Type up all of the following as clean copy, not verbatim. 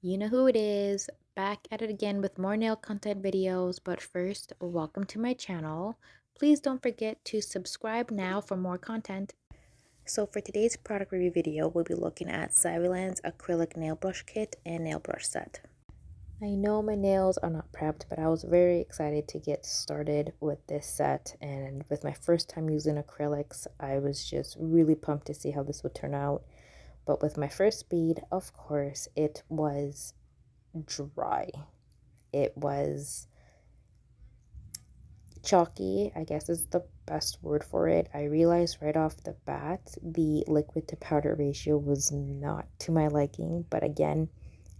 You know who it is, back at it again with more nail content videos, but first, welcome to my channel. Please don't forget to subscribe now for more content. So for today's product review video, we'll be looking at Saviland's acrylic nail brush kit and nail brush set. I know my nails are not prepped, but I was very excited to get started with this set, and with my first time using acrylics, I was just really pumped to see how this would turn out. But with my first bead, of course, it was dry. It was chalky, I guess is the best word for it. I realized right off the bat the liquid to powder ratio was not to my liking, but again,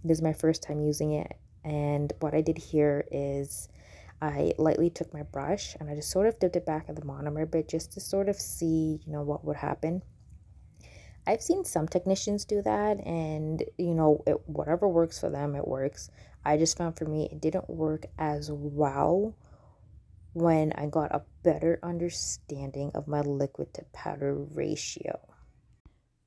it is my first time using it. And what I did here is I lightly took my brush and I just sort of dipped it back in the monomer bit just to sort of see, what would happen. I've seen some technicians do that, and whatever works for them, it works. I just found for me it didn't work as well when I got a better understanding of my liquid to powder ratio.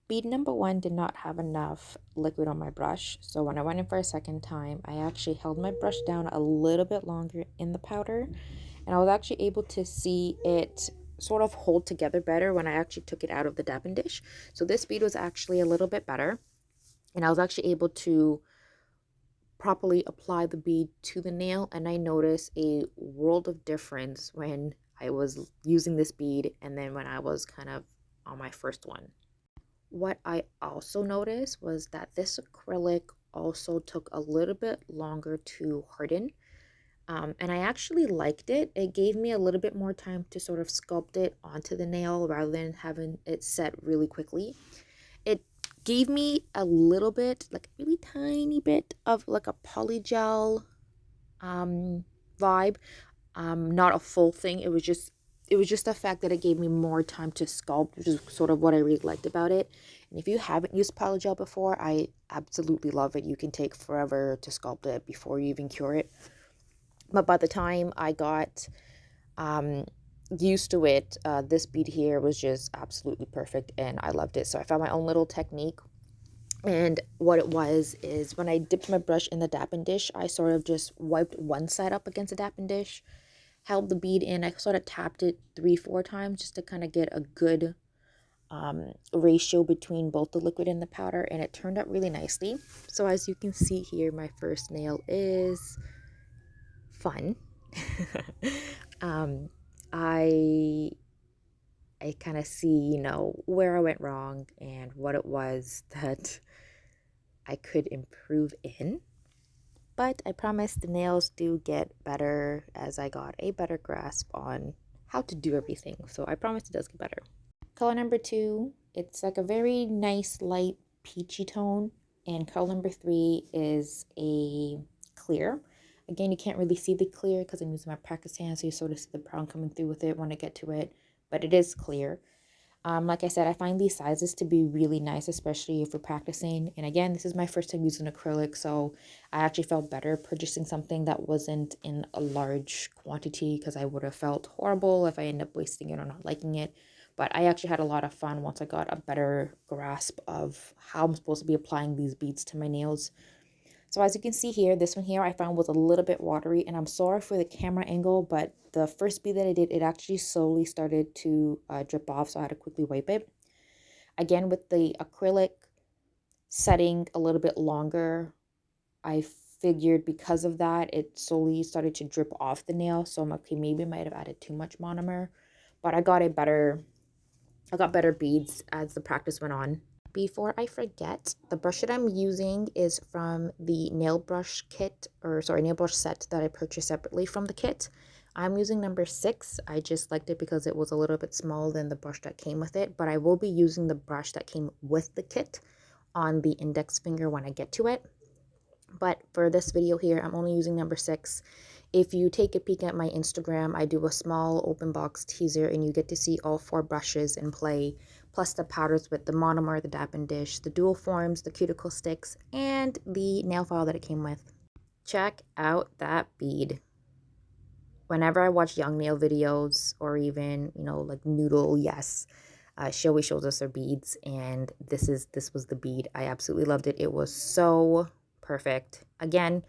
Bead number one did not have enough liquid on my brush, so when I went in for a second time, I actually held my brush down a little bit longer in the powder, and I was actually able to see it sort of hold together better when I actually took it out of the dapping dish. So this bead was actually a little bit better, and I was actually able to properly apply the bead to the nail, and I noticed a world of difference when I was using this bead and then when I was kind of on my first one. What I also noticed was that this acrylic also took a little bit longer to harden. And I actually liked it. It gave me a little bit more time to sort of sculpt it onto the nail rather than having it set really quickly. It gave me a little bit, like a really tiny bit of like a polygel vibe. Not a full thing. It was just the fact that it gave me more time to sculpt, which is sort of what I really liked about it. And if you haven't used polygel before, I absolutely love it. You can take forever to sculpt it before you even cure it. But by the time I got used to it, this bead here was just absolutely perfect and I loved it. So I found my own little technique. And what it was is when I dipped my brush in the dapping dish, I sort of just wiped one side up against the dapping dish, held the bead in, I sort of tapped it 3-4 times just to kind of get a good ratio between both the liquid and the powder, and it turned out really nicely. So as you can see here, my first nail is fun. um, I kind of see, where I went wrong and what it was that I could improve in. But I promise the nails do get better as I got a better grasp on how to do everything. So I promise it does get better. Color number 2, it's like a very nice light peachy tone. And color number 3 is a clear. Again, you can't really see the clear because I'm using my practice hand, so you sort of see the brown coming through with it when I get to it, but it is clear. Like I said, I find these sizes to be really nice, especially if we're practicing. And again, this is my first time using acrylic, so I actually felt better purchasing something that wasn't in a large quantity because I would have felt horrible if I ended up wasting it or not liking it. But I actually had a lot of fun once I got a better grasp of how I'm supposed to be applying these beads to my nails. So as you can see here, this one here I found was a little bit watery, and I'm sorry for the camera angle, but the first bead that I did, it actually slowly started to drip off, so I had to quickly wipe it. Again, with the acrylic setting a little bit longer, I figured because of that, it slowly started to drip off the nail, so I'm okay, maybe I might have added too much monomer, but I got better beads as the practice went on. Before I forget, the brush that I'm using is from the nail brush kit, nail brush set that I purchased separately from the kit. I'm using number 6. I just liked it because it was a little bit smaller than the brush that came with it, but I will be using the brush that came with the kit on the index finger when I get to it. But for this video here, I'm only using number 6. If you take a peek at my Instagram, I do a small open box teaser and you get to see all 4 brushes in play, plus the powders with the monomer, the dapping dish, the dual forms, the cuticle sticks, and the nail file that it came with. Check out that bead. Whenever I watch young nail videos or even, like Noodle, yes, she always shows us her beads, and this was the bead. I absolutely loved it. It was so perfect. Again,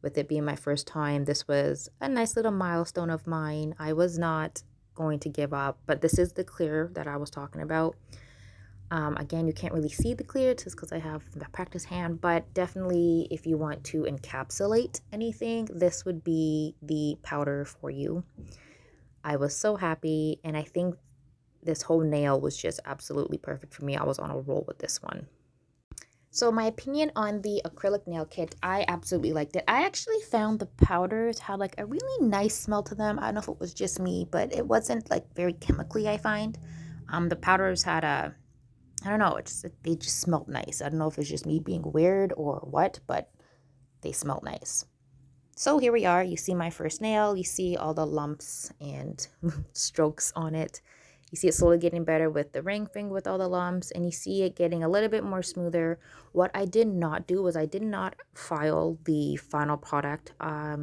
with it being my first time, this was a nice little milestone of mine. I was not going to give up, but this is the clear that I was talking about. Again, you can't really see the clear just because I have the practice hand, but definitely if you want to encapsulate anything, this would be the powder for you. I was so happy, and I think this whole nail was just absolutely perfect for me. I was on a roll with this one. So my opinion on the acrylic nail kit, I absolutely liked it. I actually found the powders had like a really nice smell to them. I don't know if it was just me, but it wasn't like very chemically, I find. The powders had a, I don't know, they just smelled nice. I don't know if it's just me being weird or what, but they smelled nice. So here we are. You see my first nail. You see all the lumps and strokes on it. You see it slowly getting better with the ring finger with all the lumps, and you see it getting a little bit more smoother. What I did not do was I did not file the final product. I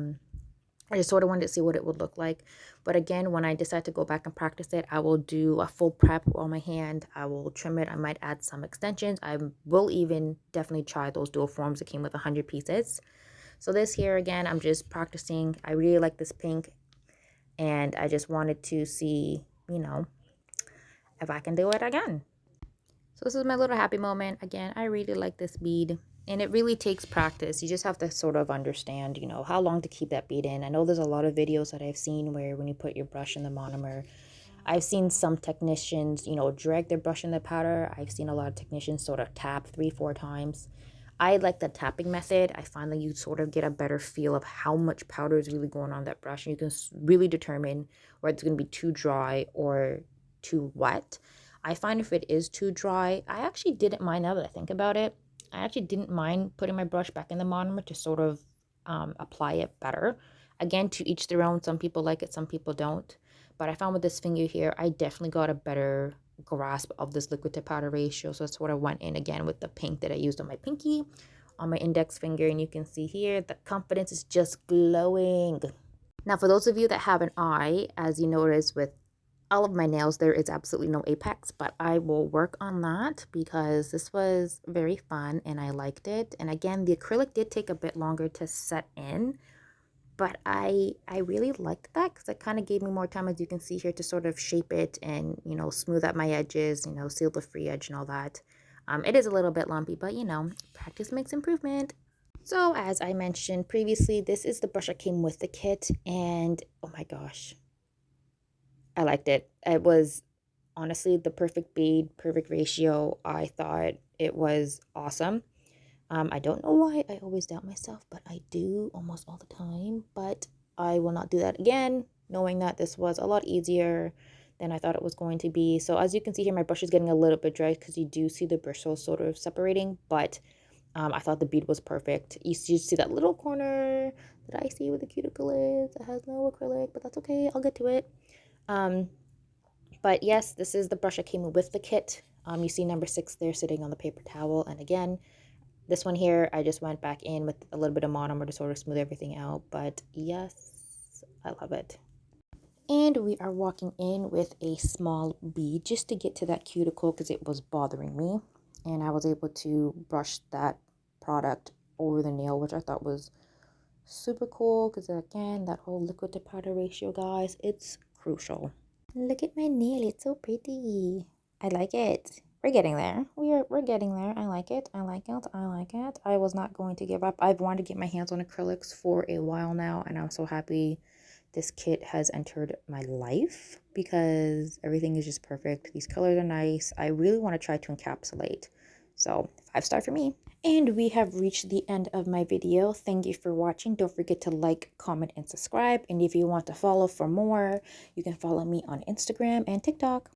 just sort of wanted to see what it would look like. But again, when I decide to go back and practice it, I will do a full prep on my hand. I will trim it. I might add some extensions. I will even definitely try those dual forms that came with 100 pieces. So this here, again, I'm just practicing. I really like this pink, and I just wanted to see, you know, if I can do it again. So this is my little happy moment. Again, I really like this bead, and it really takes practice. You just have to sort of understand, you know, how long to keep that bead in. I know there's a lot of videos that I've seen where when you put your brush in the monomer, I've seen some technicians, you know, drag their brush in the powder. I've seen a lot of technicians sort of tap 3-4 times. I like the tapping method. I find that you sort of get a better feel of how much powder is really going on that brush. And you can really determine whether it's going to be too dry or too wet. I find if it is too dry, I actually didn't mind, now that I think about it. I actually didn't mind putting my brush back in the monomer to sort of apply it better. Again, to each their own. Some people like it, some people don't. But I found with this finger here, I definitely got a better grasp of this liquid to powder ratio. So that's what I went in again with the pink that I used on my pinky, on my index finger. And you can see here, the confidence is just glowing. Now, for those of you that have an eye, as you notice with all of my nails, there is absolutely no apex, but I will work on that because this was very fun and I liked it. And again, the acrylic did take a bit longer to set in, but I really liked that because it kind of gave me more time, as you can see here, to sort of shape it and, you know, smooth out my edges, you know, seal the free edge and all that. It is a little bit lumpy, but, you know, practice makes improvement. So as I mentioned previously, this is the brush that came with the kit, and oh my gosh, I liked it. It was honestly the perfect bead, perfect ratio. I thought it was awesome. I don't know why I always doubt myself, but I do almost all the time. But I will not do that again, knowing that this was a lot easier than I thought it was going to be. So as you can see here, my brush is getting a little bit dry because you do see the bristles sort of separating, but I thought the bead was perfect. You see that little corner that I see where the cuticle is. It has no acrylic, but that's okay. I'll get to it. But yes, this is the brush that came with the kit. You see number 6 there sitting on the paper towel. And again, this one here, I just went back in with a little bit of monomer to sort of smooth everything out. But yes, I love it. And we are walking in with a small bead just to get to that cuticle because it was bothering me. And I was able to brush that product over the nail, which I thought was super cool because, again, that whole liquid to powder ratio, guys, it's crucial. Look at my nail, it's so pretty. I like it. We're getting there. We're getting there. I like it. I like it. I like it. I was not going to give up. I've wanted to get my hands on acrylics for a while now, and I'm so happy this kit has entered my life because everything is just perfect. These colors are nice. I really want to try to encapsulate. So 5-star for me. And we have reached the end of my video. Thank you for watching. Don't forget to like, comment, and subscribe. And if you want to follow for more, you can follow me on Instagram and TikTok.